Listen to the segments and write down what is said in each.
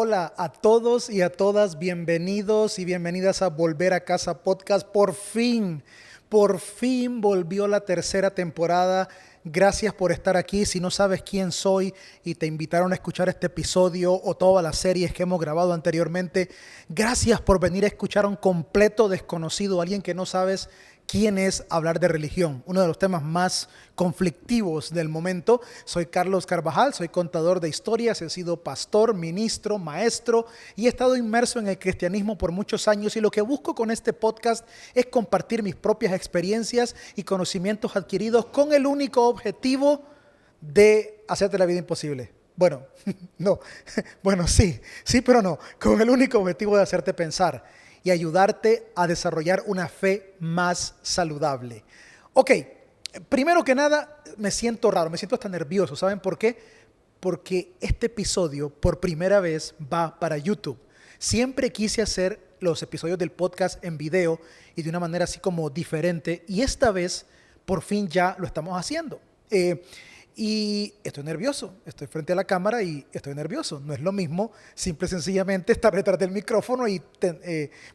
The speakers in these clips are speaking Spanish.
Hola a todos y a todas, bienvenidos y bienvenidas a Volver a Casa Podcast. Por fin volvió la tercera temporada. Gracias por estar aquí. Si no sabes quién soy y te invitaron a escuchar este episodio o todas las series que hemos grabado anteriormente, gracias por venir a escuchar a un completo desconocido, alguien que no sabes quién es, hablar de religión, uno de los temas más conflictivos del momento. Soy Carlos Carvajal, soy contador de historias, he sido pastor, ministro, maestro y he estado inmerso en el cristianismo por muchos años, y lo que busco con este podcast es compartir mis propias experiencias y conocimientos adquiridos con el único objetivo de hacerte la vida imposible. Bueno, no, bueno, sí, pero no, con el único objetivo de hacerte pensar y ayudarte a desarrollar una fe más saludable. Ok, primero que nada, me siento raro, me siento hasta nervioso. ¿Saben por qué? Porque este episodio por primera vez va para YouTube. Siempre quise hacer los episodios del podcast en video y de una manera así como diferente, y esta vez por fin ya lo estamos haciendo. Y estoy nervioso, estoy frente a la cámara y estoy nervioso. No es lo mismo simple y sencillamente estar detrás del micrófono y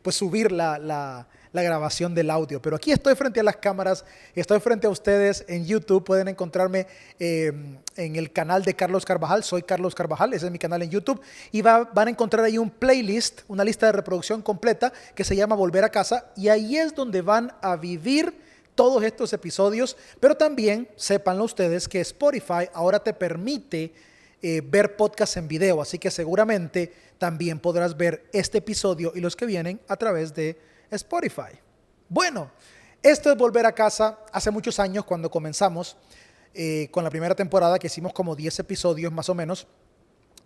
pues subir la grabación del audio. Pero aquí estoy frente a las cámaras, estoy frente a ustedes en YouTube. Pueden encontrarme en el canal de Carlos Carvajal. Soy Carlos Carvajal, ese es mi canal en YouTube. Y van a encontrar ahí un playlist, una lista de reproducción completa que se llama Volver a Casa. Y ahí es donde van a vivir todos estos episodios, pero también sépanlo ustedes que Spotify ahora te permite ver podcasts en video, así que seguramente también podrás ver este episodio y los que vienen a través de Spotify. Bueno, esto es Volver a Casa. Hace muchos años, cuando comenzamos con la primera temporada, que hicimos como 10 episodios más o menos,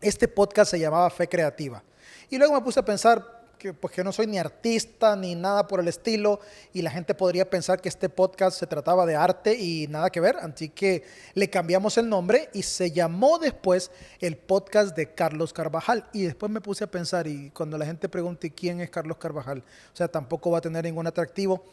este podcast se llamaba Fe Creativa. Y luego me puse a pensar que no soy ni artista ni nada por el estilo, y la gente podría pensar que este podcast se trataba de arte y nada que ver, así que le cambiamos el nombre y se llamó después el podcast de Carlos Carvajal. Y después me puse a pensar, y cuando la gente pregunte quién es Carlos Carvajal, o sea, tampoco va a tener ningún atractivo.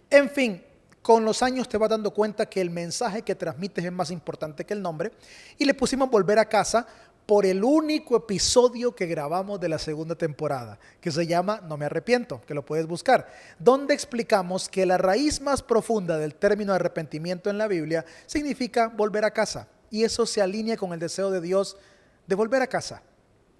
En fin, con los años te vas dando cuenta que el mensaje que transmites es más importante que el nombre, y le pusimos Volver a Casa por el único episodio que grabamos de la segunda temporada, que se llama No me arrepiento, que lo puedes buscar, donde explicamos que la raíz más profunda del término arrepentimiento en la Biblia significa volver a casa, y eso se alinea con el deseo de Dios de volver a casa,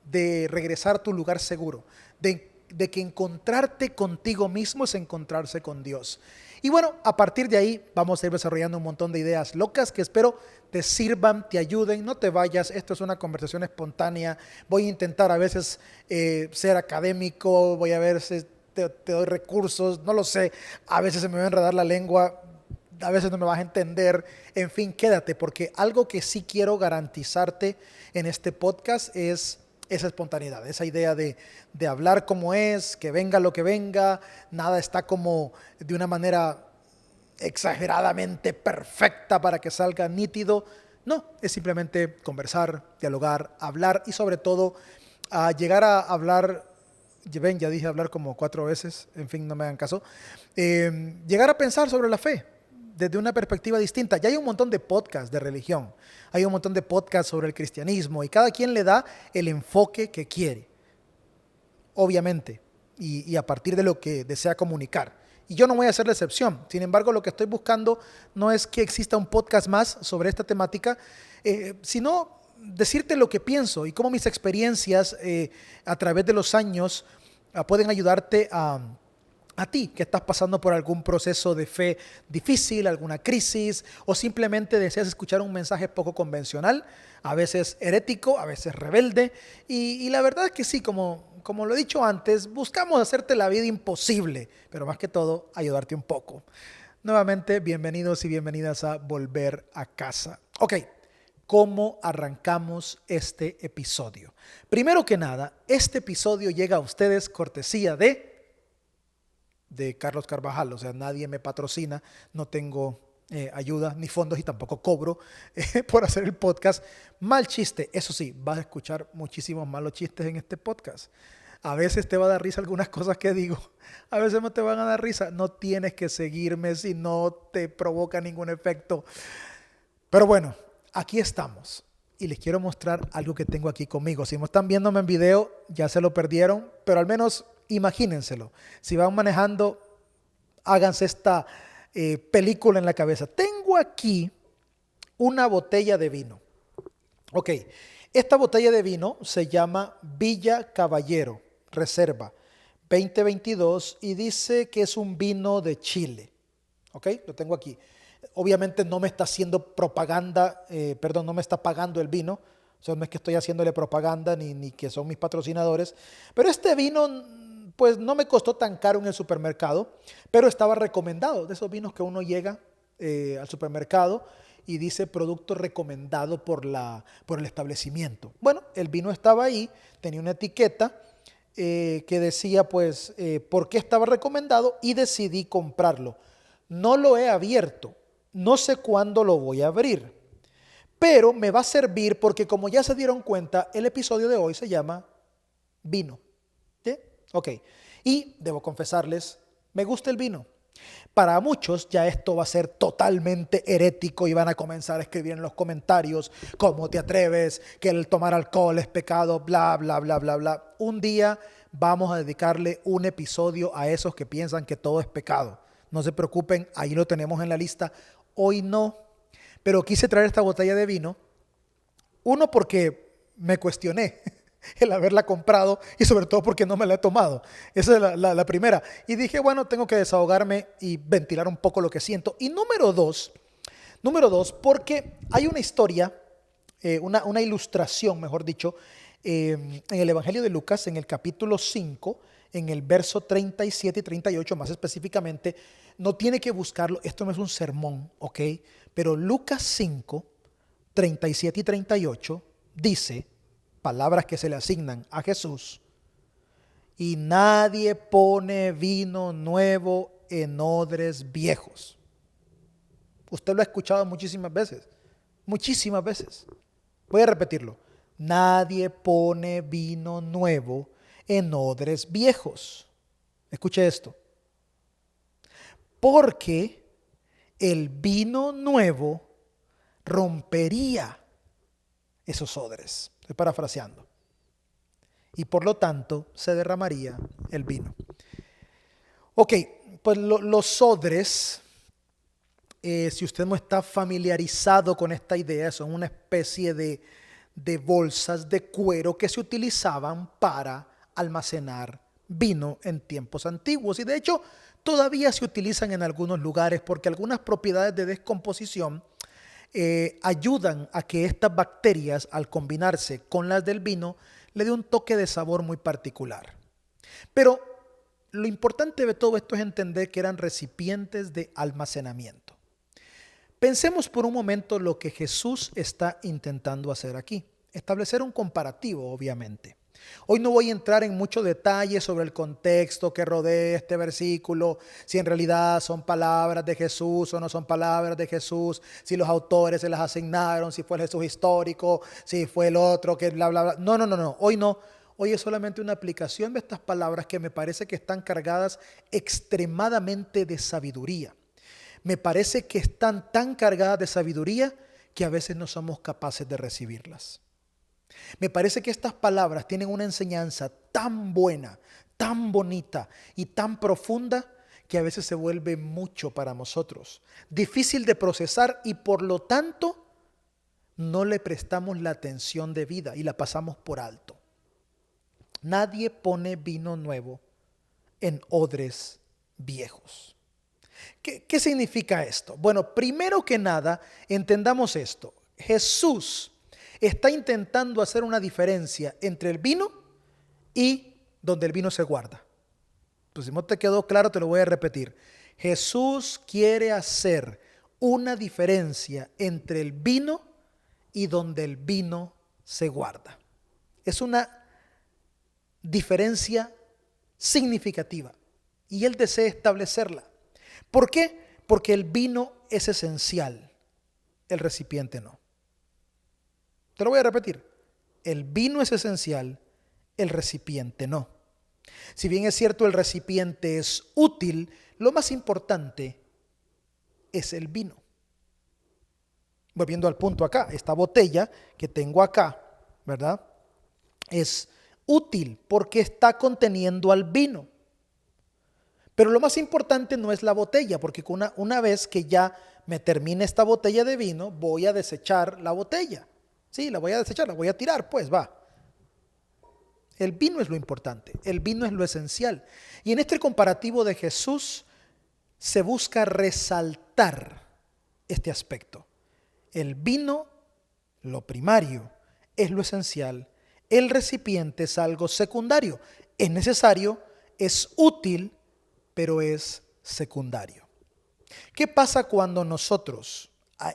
de regresar a tu lugar seguro, de que encontrarte contigo mismo es encontrarse con Dios. Y bueno, a partir de ahí vamos a ir desarrollando un montón de ideas locas que espero te sirvan, te ayuden. No te vayas, esto es una conversación espontánea. Voy a intentar a veces ser académico, voy a ver si te doy recursos, no lo sé. A veces se me va a enredar la lengua, a veces no me vas a entender. En fin, quédate, porque algo que sí quiero garantizarte en este podcast es esa espontaneidad, esa idea de hablar como es, que venga lo que venga. Nada está como de una manera exageradamente perfecta para que salga nítido. No, es simplemente conversar, dialogar, hablar, y sobre todo llegar a hablar. Ven, ya dije hablar como 4 veces, en fin, no me hagan caso. Llegar a pensar sobre la fe desde una perspectiva distinta. Ya hay un montón de podcasts de religión, hay un montón de podcasts sobre el cristianismo, y cada quien le da el enfoque que quiere, obviamente, y a partir de lo que desea comunicar. Y yo no voy a hacer la excepción. Sin embargo, lo que estoy buscando no es que exista un podcast más sobre esta temática, sino decirte lo que pienso y cómo mis experiencias a través de los años pueden ayudarte a ti que estás pasando por algún proceso de fe difícil, alguna crisis, o simplemente deseas escuchar un mensaje poco convencional, a veces herético, a veces rebelde. Y la verdad es que sí, como lo he dicho antes, buscamos hacerte la vida imposible, pero más que todo ayudarte un poco. Nuevamente, bienvenidos y bienvenidas a Volver a Casa. Ok, ¿cómo arrancamos este episodio? Primero que nada, este episodio llega a ustedes cortesía de Carlos Carvajal. O sea, nadie me patrocina, no tengo ayuda ni fondos, y tampoco cobro por hacer el podcast. Mal chiste, eso sí, vas a escuchar muchísimos malos chistes en este podcast. A veces te va a dar risa algunas cosas que digo, a veces no te van a dar risa. No tienes que seguirme si no te provoca ningún efecto. Pero bueno, aquí estamos. y les quiero mostrar algo que tengo aquí conmigo. Si no están viéndome en video, ya se lo perdieron, pero al menos imagínenselo. Si van manejando, háganse esta película en la cabeza. Tengo aquí una botella de vino. Ok, esta botella de vino se llama Villa Caballero Reserva 2022 y dice que es un vino de Chile. Ok, lo tengo aquí. Obviamente no me está haciendo propaganda, no me está pagando el vino. O sea, no es que estoy haciéndole propaganda ni que son mis patrocinadores. Pero este vino, pues no me costó tan caro en el supermercado, pero estaba recomendado. De esos vinos que uno llega al supermercado y dice producto recomendado por el establecimiento. Bueno, el vino estaba ahí, tenía una etiqueta que decía pues por qué estaba recomendado y decidí comprarlo. No lo he abierto, no sé cuándo lo voy a abrir, pero me va a servir porque como ya se dieron cuenta, el episodio de hoy se llama vino. ¿Sí? Ok, y debo confesarles, me gusta el vino. Para muchos ya esto va a ser totalmente herético y van a comenzar a escribir en los comentarios cómo te atreves, que el tomar alcohol es pecado, bla, bla, bla, bla, bla. Un día vamos a dedicarle un episodio a esos que piensan que todo es pecado. No se preocupen, ahí lo tenemos en la lista. Hoy no, pero quise traer esta botella de vino. Uno, porque me cuestioné el haberla comprado y sobre todo porque no me la he tomado. Esa es la primera. Y dije, bueno, tengo que desahogarme y ventilar un poco lo que siento. Y número dos, porque hay una historia, una ilustración, mejor dicho, en el Evangelio de Lucas, en el capítulo 5, en el verso 37 y 38 más específicamente. No tiene que buscarlo, esto no es un sermón, ¿ok? Pero Lucas 5, 37 y 38 dice, palabras que se le asignan a Jesús, y nadie pone vino nuevo en odres viejos. Usted lo ha escuchado muchísimas veces, muchísimas veces. Voy a repetirlo. Nadie pone vino nuevo en odres viejos. Escuche esto. Porque el vino nuevo rompería esos odres. Estoy parafraseando. Y por lo tanto se derramaría el vino. Ok, pues los odres, si usted no está familiarizado con esta idea, son una especie de bolsas de cuero que se utilizaban para almacenar vino en tiempos antiguos. Y de hecho, todavía se utilizan en algunos lugares porque algunas propiedades de descomposición ayudan a que estas bacterias, al combinarse con las del vino, le dé un toque de sabor muy particular. Pero lo importante de todo esto es entender que eran recipientes de almacenamiento. Pensemos por un momento lo que Jesús está intentando hacer aquí. Establecer un comparativo, obviamente. Hoy no voy a entrar en mucho detalle sobre el contexto que rodea este versículo, si en realidad son palabras de Jesús o no son palabras de Jesús, si los autores se las asignaron, si fue el Jesús histórico, si fue el otro, que bla, bla, bla. No, hoy no. Hoy es solamente una aplicación de estas palabras que me parece que están cargadas extremadamente de sabiduría. Me parece que están tan cargadas de sabiduría que a veces no somos capaces de recibirlas. Me parece que estas palabras tienen una enseñanza tan buena, tan bonita y tan profunda que a veces se vuelve mucho para nosotros. Difícil de procesar y por lo tanto no le prestamos la atención debida y la pasamos por alto. Nadie pone vino nuevo en odres viejos. ¿Qué significa esto? Bueno, primero que nada, entendamos esto. Jesús está intentando hacer una diferencia entre el vino y donde el vino se guarda. Pues si no te quedó claro, te lo voy a repetir. Jesús quiere hacer una diferencia entre el vino y donde el vino se guarda. Es una diferencia significativa y él desea establecerla. ¿Por qué? Porque el vino es esencial, el recipiente no. Te lo voy a repetir. El vino es esencial, el recipiente no. Si bien es cierto el recipiente es útil, lo más importante es el vino. Volviendo al punto acá, esta botella que tengo acá, ¿verdad? Es útil porque está conteniendo al vino. Pero lo más importante no es la botella, porque una vez que ya me termine esta botella de vino, voy a desechar la botella. Sí, la voy a desechar, la voy a tirar, pues va. El vino es lo importante, el vino es lo esencial. Y en este comparativo de Jesús se busca resaltar este aspecto. El vino, lo primario, es lo esencial. El recipiente es algo secundario. Es necesario, es útil, pero es secundario. ¿Qué pasa cuando nosotros,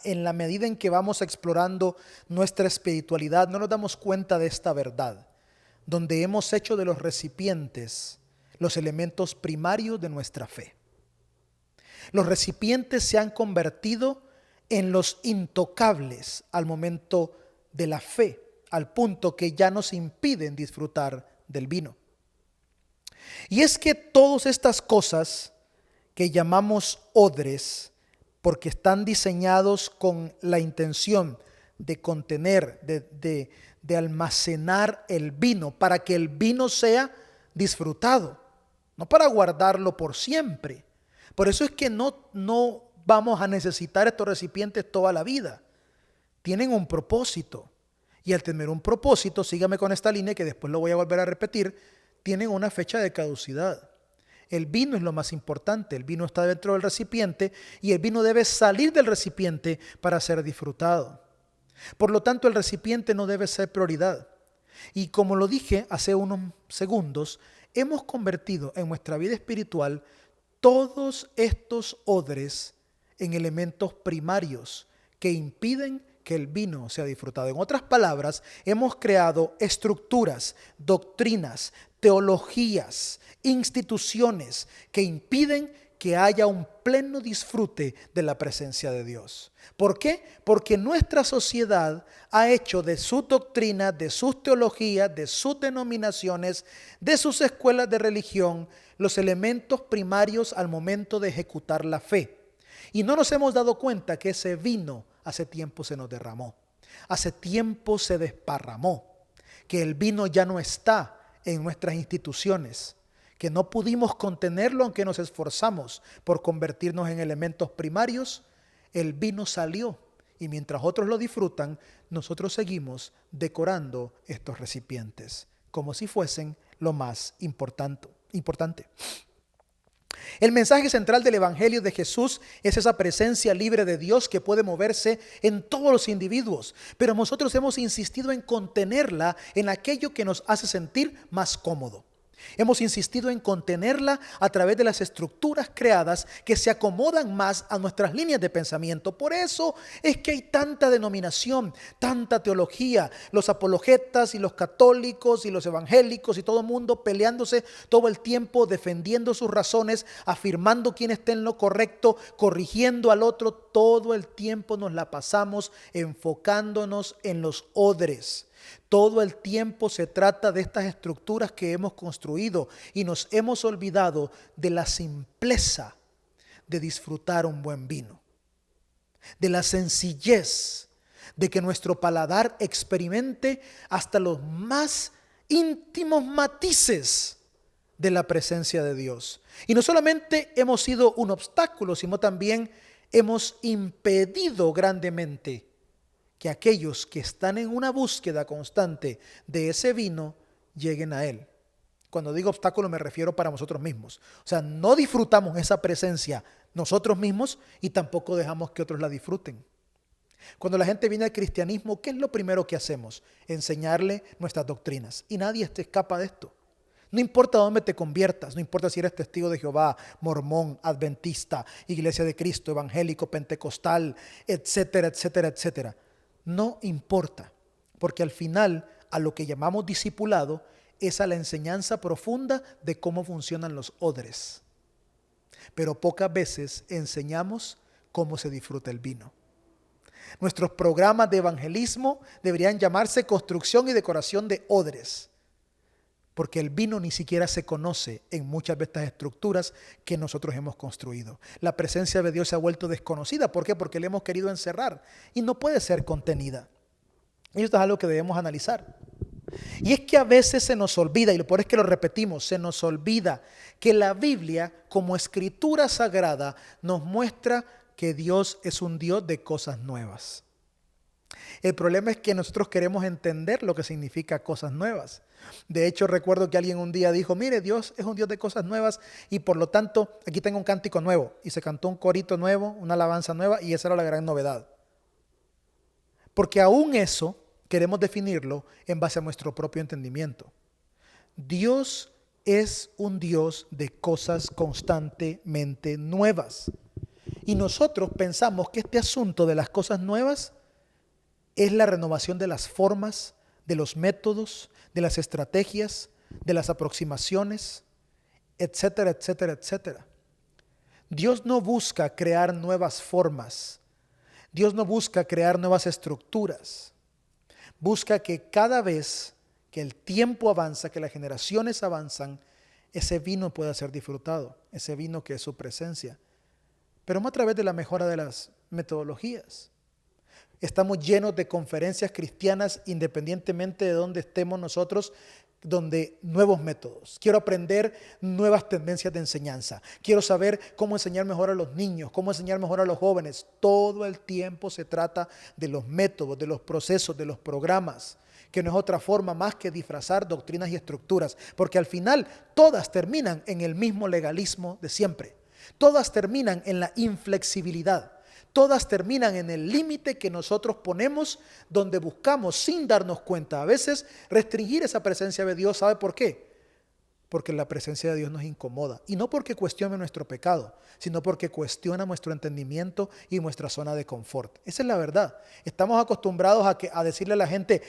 en la medida en que vamos explorando nuestra espiritualidad, no nos damos cuenta de esta verdad? Donde hemos hecho de los recipientes los elementos primarios de nuestra fe. Los recipientes se han convertido en los intocables al momento de la fe, al punto que ya nos impiden disfrutar del vino. Y es que todas estas cosas que llamamos odres, porque están diseñados con la intención de contener, de almacenar el vino, para que el vino sea disfrutado, no para guardarlo por siempre. Por eso es que no vamos a necesitar estos recipientes toda la vida. Tienen un propósito. Y al tener un propósito, sígame con esta línea que después lo voy a volver a repetir, tienen una fecha de caducidad. El vino es lo más importante. El vino está dentro del recipiente y el vino debe salir del recipiente para ser disfrutado. Por lo tanto, el recipiente no debe ser prioridad. Y como lo dije hace unos segundos, hemos convertido en nuestra vida espiritual todos estos odres en elementos primarios que impiden que el vino sea disfrutado. En otras palabras, hemos creado estructuras, doctrinas, teologías, instituciones que impiden que haya un pleno disfrute de la presencia de Dios. ¿Por qué? Porque nuestra sociedad ha hecho de su doctrina, de sus teologías, de sus denominaciones, de sus escuelas de religión, los elementos primarios al momento de ejecutar la fe. Y no nos hemos dado cuenta que ese vino hace tiempo se nos derramó. Hace tiempo se desparramó. Que el vino ya no está en nuestras instituciones. Que no pudimos contenerlo aunque nos esforzamos por convertirnos en elementos primarios. El vino salió y mientras otros lo disfrutan, nosotros seguimos decorando estos recipientes como si fuesen lo más importante. El mensaje central del Evangelio de Jesús es esa presencia libre de Dios que puede moverse en todos los individuos, pero nosotros hemos insistido en contenerla en aquello que nos hace sentir más cómodo. Hemos insistido en contenerla a través de las estructuras creadas que se acomodan más a nuestras líneas de pensamiento. Por eso es que hay tanta denominación, tanta teología, los apologetas y los católicos y los evangélicos y todo el mundo peleándose todo el tiempo, defendiendo sus razones, afirmando quién está en lo correcto, corrigiendo al otro. Todo el tiempo nos la pasamos enfocándonos en los odres. Todo el tiempo se trata de estas estructuras que hemos construido y nos hemos olvidado de la simpleza de disfrutar un buen vino, de la sencillez de que nuestro paladar experimente hasta los más íntimos matices de la presencia de Dios. Y no solamente hemos sido un obstáculo, sino también hemos impedido grandemente que aquellos que están en una búsqueda constante de ese vino lleguen a él. Cuando digo obstáculo me refiero para nosotros mismos. O sea, no disfrutamos esa presencia nosotros mismos y tampoco dejamos que otros la disfruten. Cuando la gente viene al cristianismo, ¿qué es lo primero que hacemos? Enseñarle nuestras doctrinas. Y nadie te escapa de esto. No importa dónde te conviertas, no importa si eres testigo de Jehová, mormón, adventista, iglesia de Cristo, evangélico, pentecostal, etcétera, etcétera, etcétera. No importa, porque al final a lo que llamamos discipulado es a la enseñanza profunda de cómo funcionan los odres. Pero pocas veces enseñamos cómo se disfruta el vino. Nuestros programas de evangelismo deberían llamarse construcción y decoración de odres. porque el vino ni siquiera se conoce en muchas de estas estructuras que nosotros hemos construido. La presencia de Dios se ha vuelto desconocida. ¿Por qué? Porque le hemos querido encerrar y no puede ser contenida. Y esto es algo que debemos analizar. Y es que a veces se nos olvida, y lo peor es que lo repetimos, se nos olvida que la Biblia como escritura sagrada nos muestra que Dios es un Dios de cosas nuevas. El problema es que nosotros queremos entender lo que significa cosas nuevas. De hecho, recuerdo que alguien un día dijo, mire, Dios es un Dios de cosas nuevas y por lo tanto aquí tengo un cántico nuevo. Y se cantó un corito nuevo, una alabanza nueva y esa era la gran novedad. Porque aún eso queremos definirlo en base a nuestro propio entendimiento. Dios es un Dios de cosas constantemente nuevas. Y nosotros pensamos que este asunto de las cosas nuevas es la renovación de las formas, de los métodos, de las estrategias, de las aproximaciones, etcétera, etcétera, etcétera. Dios no busca crear nuevas formas. Dios no busca crear nuevas estructuras. Busca que cada vez que el tiempo avanza, que las generaciones avanzan, ese vino pueda ser disfrutado, ese vino que es su presencia. Pero no a través de la mejora de las metodologías. Estamos llenos de conferencias cristianas, independientemente de dónde estemos nosotros, donde nuevos métodos. Quiero aprender nuevas tendencias de enseñanza. Quiero saber cómo enseñar mejor a los niños, cómo enseñar mejor a los jóvenes. Todo el tiempo se trata de los métodos, de los procesos, de los programas, que no es otra forma más que disfrazar doctrinas y estructuras, porque al final todas terminan en el mismo legalismo de siempre. Todas terminan en la inflexibilidad. Todas terminan en el límite que nosotros ponemos, donde buscamos sin darnos cuenta a veces restringir esa presencia de Dios. ¿Sabe por qué? Porque la presencia de Dios nos incomoda. Y no porque cuestione nuestro pecado, sino porque cuestiona nuestro entendimiento y nuestra zona de confort. Esa es la verdad. Estamos acostumbrados a decirle a la gente,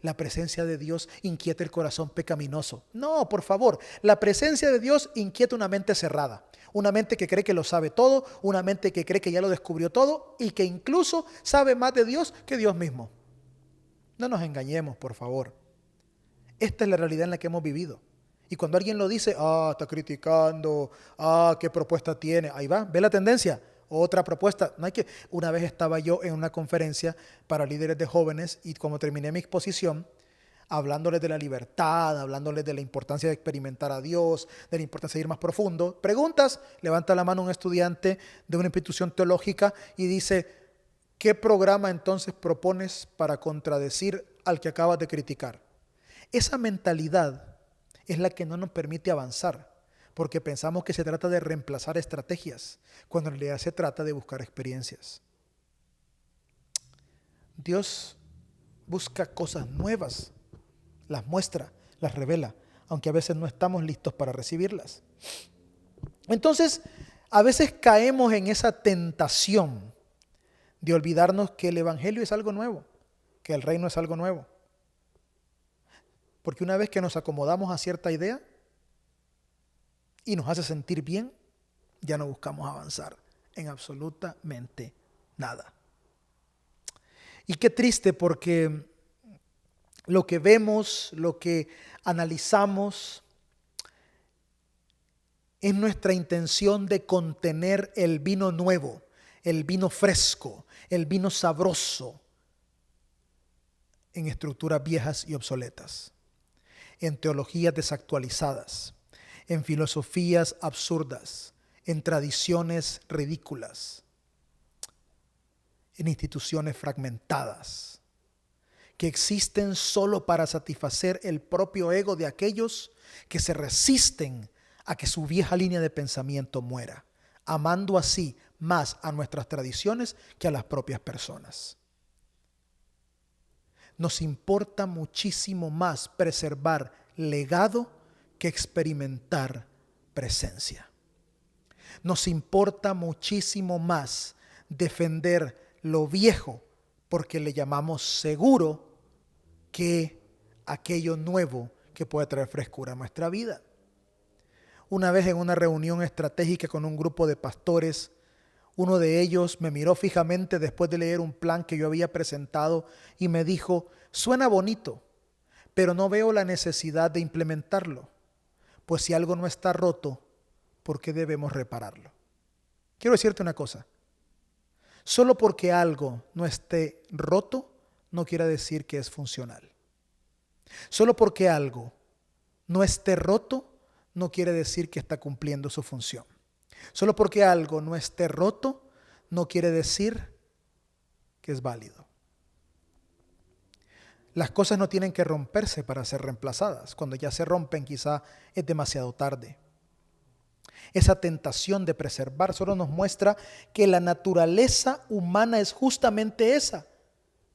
la presencia de Dios inquieta el corazón pecaminoso. No, por favor, la presencia de Dios inquieta una mente cerrada. Una mente que cree que lo sabe todo, una mente que cree que ya lo descubrió todo y que incluso sabe más de Dios que Dios mismo. No nos engañemos, por favor. Esta es la realidad en la que hemos vivido. Y cuando alguien lo dice, está criticando, qué propuesta tiene, ahí va, ve la tendencia, otra propuesta. No hay que. Una vez estaba yo en una conferencia para líderes de jóvenes y como terminé mi exposición, hablándoles de la libertad, hablándoles de la importancia de experimentar a Dios, de la importancia de ir más profundo. Preguntas, levanta la mano un estudiante de una institución teológica y dice, ¿qué programa entonces propones para contradecir al que acabas de criticar? Esa mentalidad es la que no nos permite avanzar, porque pensamos que se trata de reemplazar estrategias, cuando en realidad se trata de buscar experiencias. Dios busca cosas nuevas, las muestra, las revela, aunque a veces no estamos listos para recibirlas. Entonces, a veces caemos en esa tentación de olvidarnos que el Evangelio es algo nuevo, que el reino es algo nuevo. Porque una vez que nos acomodamos a cierta idea y nos hace sentir bien, ya no buscamos avanzar en absolutamente nada. Y qué triste, porque lo que vemos, lo que analizamos, es nuestra intención de contener el vino nuevo, el vino fresco, el vino sabroso en estructuras viejas y obsoletas, en teologías desactualizadas, en filosofías absurdas, en tradiciones ridículas, en instituciones fragmentadas, que existen solo para satisfacer el propio ego de aquellos que se resisten a que su vieja línea de pensamiento muera, amando así más a nuestras tradiciones que a las propias personas. Nos importa muchísimo más preservar legado que experimentar presencia. Nos importa muchísimo más defender lo viejo porque le llamamos seguro que aquello nuevo que puede traer frescura a nuestra vida. Una vez en una reunión estratégica con un grupo de pastores, uno de ellos me miró fijamente después de leer un plan que yo había presentado y me dijo, suena bonito, pero no veo la necesidad de implementarlo. Pues si algo no está roto, ¿por qué debemos repararlo? Quiero decirte una cosa. Solo porque algo no esté roto, no quiere decir que es funcional. Solo porque algo no esté roto, no quiere decir que está cumpliendo su función. Solo porque algo no esté roto, no quiere decir que es válido. Las cosas no tienen que romperse para ser reemplazadas. Cuando ya se rompen, quizá es demasiado tarde. Esa tentación de preservar solo nos muestra que la naturaleza humana es justamente esa,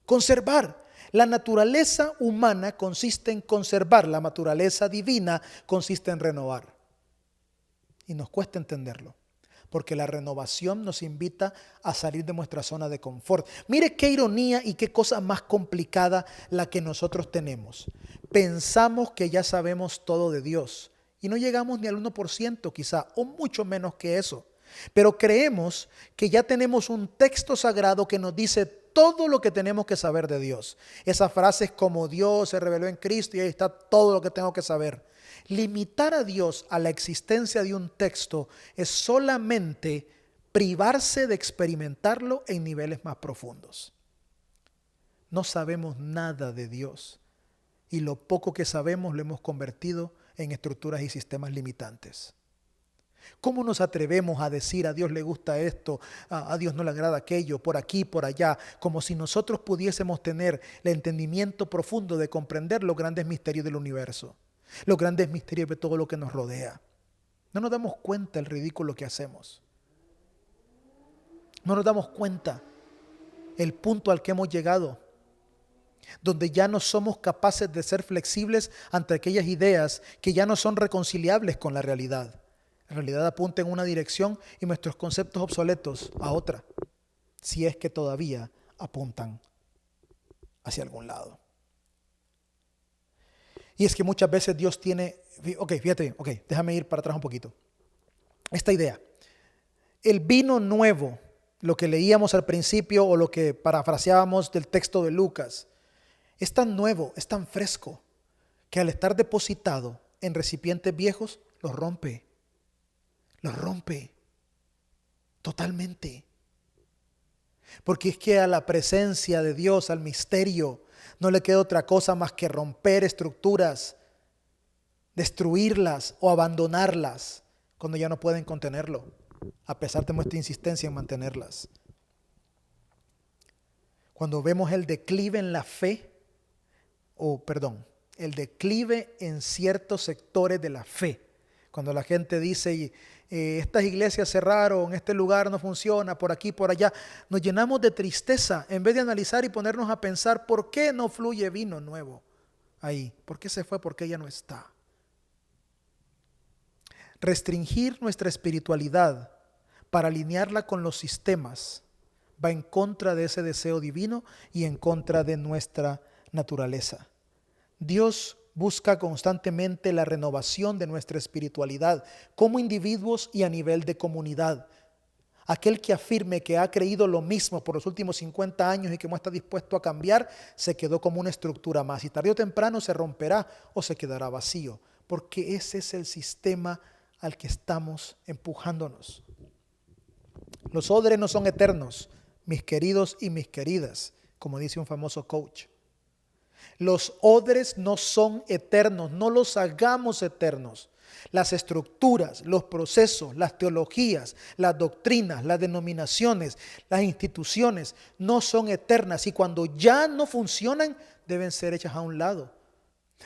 conservar. La naturaleza humana consiste en conservar, la naturaleza divina consiste en renovar. Y nos cuesta entenderlo, porque la renovación nos invita a salir de nuestra zona de confort. Mire qué ironía y qué cosa más complicada la que nosotros tenemos. Pensamos que ya sabemos todo de Dios y no llegamos ni al 1% quizá, o mucho menos que eso. Pero creemos que ya tenemos un texto sagrado que nos dice todo lo que tenemos que saber de Dios. Esas frases como Dios se reveló en Cristo y ahí está todo lo que tengo que saber. Limitar a Dios a la existencia de un texto es solamente privarse de experimentarlo en niveles más profundos. No sabemos nada de Dios y lo poco que sabemos lo hemos convertido en estructuras y sistemas limitantes. ¿Cómo nos atrevemos a decir a Dios le gusta esto, a Dios no le agrada aquello, por aquí, por allá, como si nosotros pudiésemos tener el entendimiento profundo de comprender los grandes misterios del universo, los grandes misterios de todo lo que nos rodea? No nos damos cuenta del ridículo que hacemos. No nos damos cuenta el punto al que hemos llegado, donde ya no somos capaces de ser flexibles ante aquellas ideas que ya no son reconciliables con la realidad. La realidad apunta en una dirección y nuestros conceptos obsoletos a otra, si es que todavía apuntan hacia algún lado. Y es que muchas veces Dios tiene, déjame ir para atrás un poquito. Esta idea, el vino nuevo, lo que leíamos al principio o lo que parafraseábamos del texto de Lucas, es tan nuevo, es tan fresco, que al estar depositado en recipientes viejos, los rompe totalmente. Porque es que a la presencia de Dios, al misterio, no le queda otra cosa más que romper estructuras, destruirlas o abandonarlas cuando ya no pueden contenerlo, a pesar de nuestra insistencia en mantenerlas. Cuando vemos el declive en la fe, el declive en ciertos sectores de la fe, cuando la gente dice, estas iglesias cerraron, este lugar no funciona, por aquí, por allá, nos llenamos de tristeza en vez de analizar y ponernos a pensar por qué no fluye vino nuevo ahí, por qué se fue, por qué ya no está. Restringir nuestra espiritualidad para alinearla con los sistemas va en contra de ese deseo divino y en contra de nuestra naturaleza. Dios busca constantemente la renovación de nuestra espiritualidad como individuos y a nivel de comunidad. Aquel que afirme que ha creído lo mismo por los últimos 50 años y que no está dispuesto a cambiar, se quedó como una estructura más y tarde o temprano se romperá o se quedará vacío, porque ese es el sistema al que estamos empujándonos. Los odres no son eternos, mis queridos y mis queridas, como dice un famoso coach. Los odres no son eternos, no los hagamos eternos. Las estructuras, los procesos, las teologías, las doctrinas, las denominaciones, las instituciones no son eternas y cuando ya no funcionan deben ser hechas a un lado.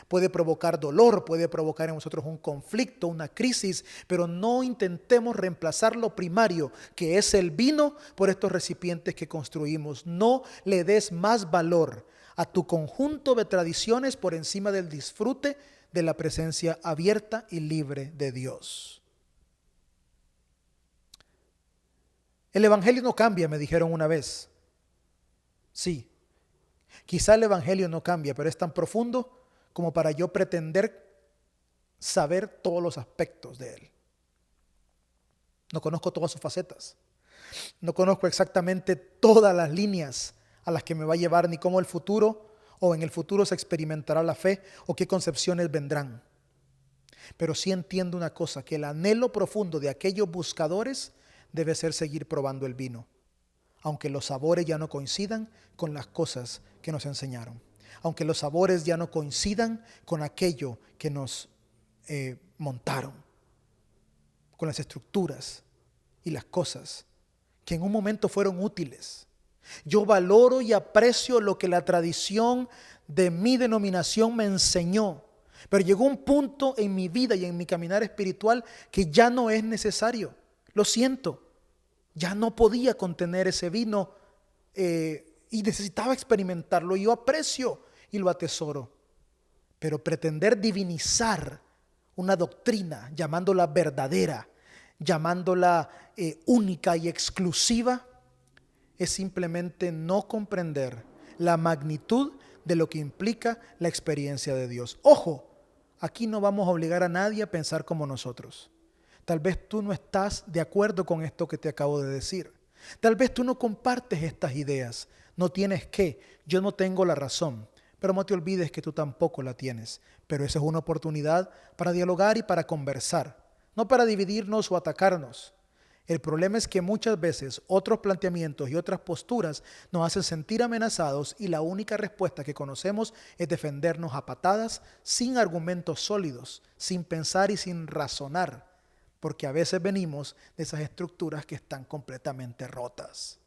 Puede provocar dolor, puede provocar en nosotros un conflicto, una crisis, pero no intentemos reemplazar lo primario, que es el vino, por estos recipientes que construimos. No le des más valor a tu conjunto de tradiciones por encima del disfrute de la presencia abierta y libre de Dios. El evangelio no cambia, me dijeron una vez. Sí, quizá el evangelio no cambia, pero es tan profundo como para yo pretender saber todos los aspectos de él. No conozco todas sus facetas. No conozco exactamente todas las líneas a las que me va a llevar, ni cómo el futuro o en el futuro se experimentará la fe, o qué concepciones vendrán. Pero sí entiendo una cosa, que el anhelo profundo de aquellos buscadores debe ser seguir probando el vino, aunque los sabores ya no coincidan con las cosas que nos enseñaron, aunque los sabores ya no coincidan con aquello que nos montaron, con las estructuras y las cosas que en un momento fueron útiles. Yo valoro y aprecio lo que la tradición de mi denominación me enseñó, pero llegó un punto en mi vida y en mi caminar espiritual que ya no es necesario. Lo siento, ya no podía contener ese vino y necesitaba experimentarlo. Y yo aprecio y lo atesoro, pero pretender divinizar una doctrina, llamándola verdadera, llamándola única y exclusiva, es simplemente no comprender la magnitud de lo que implica la experiencia de Dios. Ojo, aquí no vamos a obligar a nadie a pensar como nosotros. Tal vez tú no estás de acuerdo con esto que te acabo de decir. Tal vez tú no compartes estas ideas. No tienes que. Yo no tengo la razón. Pero no te olvides que tú tampoco la tienes. Pero esa es una oportunidad para dialogar y para conversar, no para dividirnos o atacarnos. El problema es que muchas veces otros planteamientos y otras posturas nos hacen sentir amenazados y la única respuesta que conocemos es defendernos a patadas, sin argumentos sólidos, sin pensar y sin razonar, porque a veces venimos de esas estructuras que están completamente rotas.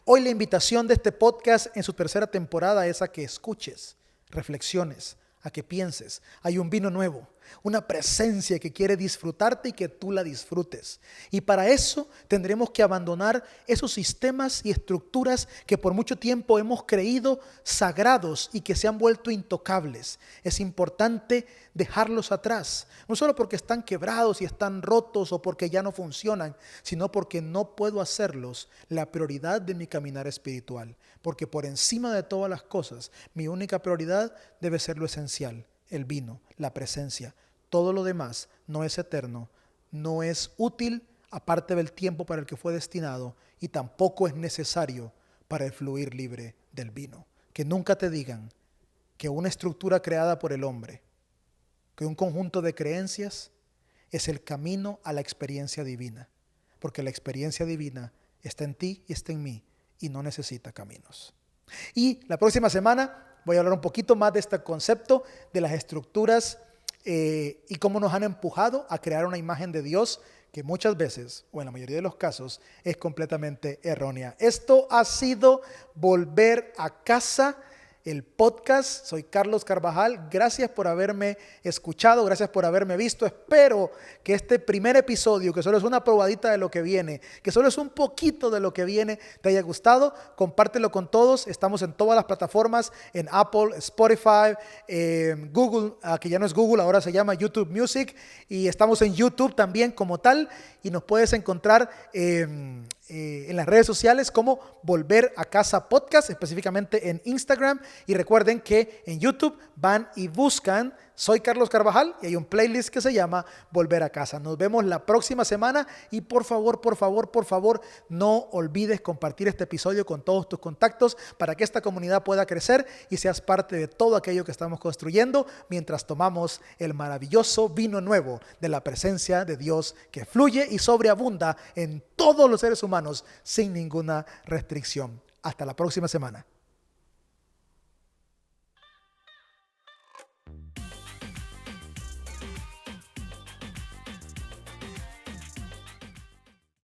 Hoy la invitación de este podcast en su tercera temporada es a que escuches, reflexiones, a que pienses. Hay un vino nuevo, una presencia que quiere disfrutarte y que tú la disfrutes. Y para eso tendremos que abandonar esos sistemas y estructuras que por mucho tiempo hemos creído sagrados y que se han vuelto intocables. Es importante dejarlos atrás, no solo porque están quebrados y están rotos o porque ya no funcionan, sino porque no puedo hacerlos la prioridad de mi caminar espiritual. Porque por encima de todas las cosas, mi única prioridad debe ser lo esencial. El vino, la presencia. Todo lo demás no es eterno, no es útil aparte del tiempo para el que fue destinado y tampoco es necesario para el fluir libre del vino. Que nunca te digan que una estructura creada por el hombre, que un conjunto de creencias es el camino a la experiencia divina. Porque la experiencia divina está en ti y está en mí y no necesita caminos. Y la próxima semana voy a hablar un poquito más de este concepto de las estructuras y cómo nos han empujado a crear una imagen de Dios que muchas veces, o en la mayoría de los casos, es completamente errónea. Esto ha sido Volver a Casa, el podcast. Soy Carlos Carvajal. Gracias por haberme escuchado, gracias por haberme visto. Espero que este primer episodio, que solo es una probadita de lo que viene, que solo es un poquito de lo que viene, te haya gustado. Compártelo con todos. Estamos en todas las plataformas, en Apple, Spotify, Google, que ya no es Google, ahora se llama YouTube Music, y estamos en YouTube también como tal, y nos puedes encontrar en las redes sociales como Volver a Casa Podcast, específicamente en Instagram. Y recuerden que en YouTube van y buscan Soy Carlos Carvajal y hay un playlist que se llama Volver a Casa. Nos vemos la próxima semana y por favor, no olvides compartir este episodio con todos tus contactos para que esta comunidad pueda crecer y seas parte de todo aquello que estamos construyendo mientras tomamos el maravilloso vino nuevo de la presencia de Dios que fluye y sobreabunda en todos los seres humanos sin ninguna restricción. Hasta la próxima semana.